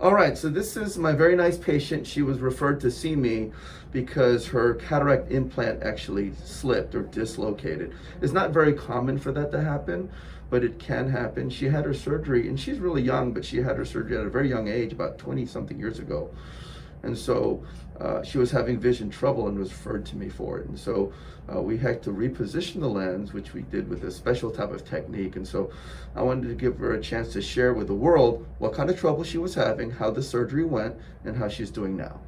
All right, so this is my very nice patient. She was referred to see me because her cataract implant actually slipped or dislocated. It's not very common for that to happen, but it can happen. She had her surgery, and she's really young, but she had her surgery at a very young age, about 20-something years ago. And so she was having vision trouble and was referred to me for it. And so we had to reposition the lens, which we did with a special type of technique. And so I wanted to give her a chance to share with the world what kind of trouble she was having, how the surgery went, and how she's doing now.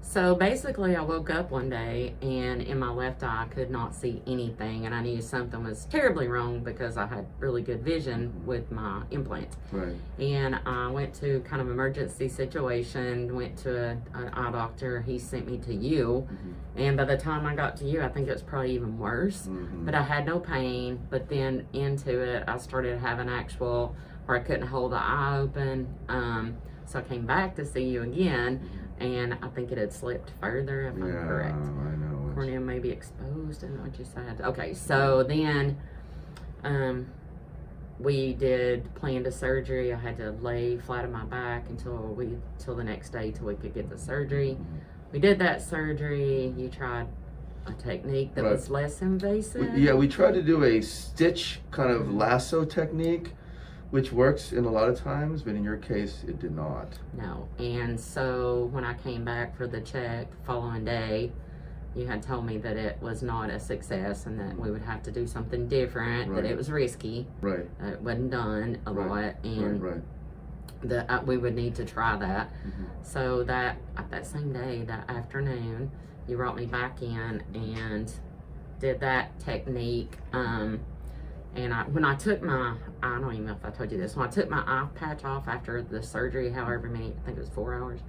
So basically, I woke up one day and in my left eye I could not see anything, and I knew something was terribly wrong because I had really good vision with my implant. Right. And I went to kind of emergency situation, went to an eye doctor. He sent me to you, and by the time I got to you, I think it was probably even worse. But I had no pain. But then into it, I started having actual where I couldn't hold the eye open. So I came back to see you again. And I think it had slipped further, if I'm correct. I know. Cornea may be exposed, and what you said. Okay, so then we did planned a surgery. I had to lay flat on my back until the next day till we could get the surgery. We did that surgery. You tried a technique that was less invasive. We tried to do a stitch kind of lasso technique, which works in a lot of times, but in your case, it did not. No, and so when I came back for the check the following day, you had told me that it was not a success and that we would have to do something different, that it was risky, it wasn't done a lot, and that we would need to try that. So that same day, that afternoon, you brought me back in and did that technique. And when I took my, I don't even know if I told you this, when I took my eye patch off after the surgery, however many, I think it was 4 hours,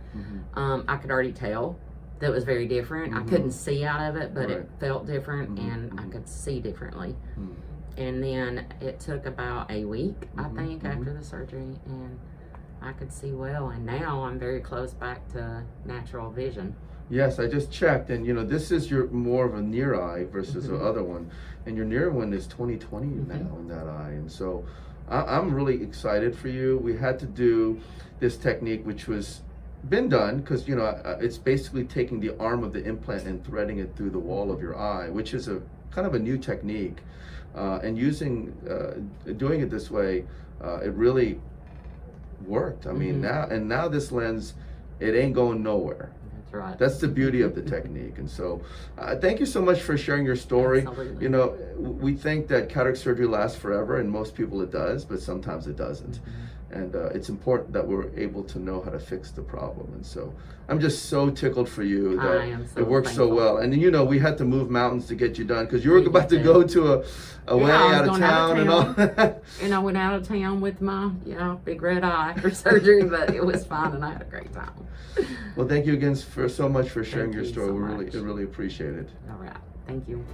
I could already tell that it was very different. I couldn't see out of it, but it felt different, and I could see differently. And then it took about a week, I think, after the surgery, and I could see well, and now I'm very close back to natural vision. Yes, I just checked, and this is your more of a near eye versus the other one, and your near one is 20/20 now in that eye, and so I'm really excited for you. We had to do this technique, which was been done because it's basically taking the arm of the implant and threading it through the wall of your eye, which is a kind of a new technique, and doing it this way, it really worked. I mean, now this lens, it ain't going nowhere. Right. That's the beauty of the technique. And so thank you so much for sharing your story. Absolutely. We think that cataract surgery lasts forever, and most people it does, but sometimes it doesn't. And it's important that we're able to know how to fix the problem. And so I'm just so tickled for you that it worked so well. And we had to move mountains to get you done because you were about to go to a wedding out of town and all. And I went out of town with my big red eye for surgery, but it was fine and I had a great time. Well, thank you again so much for sharing your story. We really appreciate it. All right. Thank you.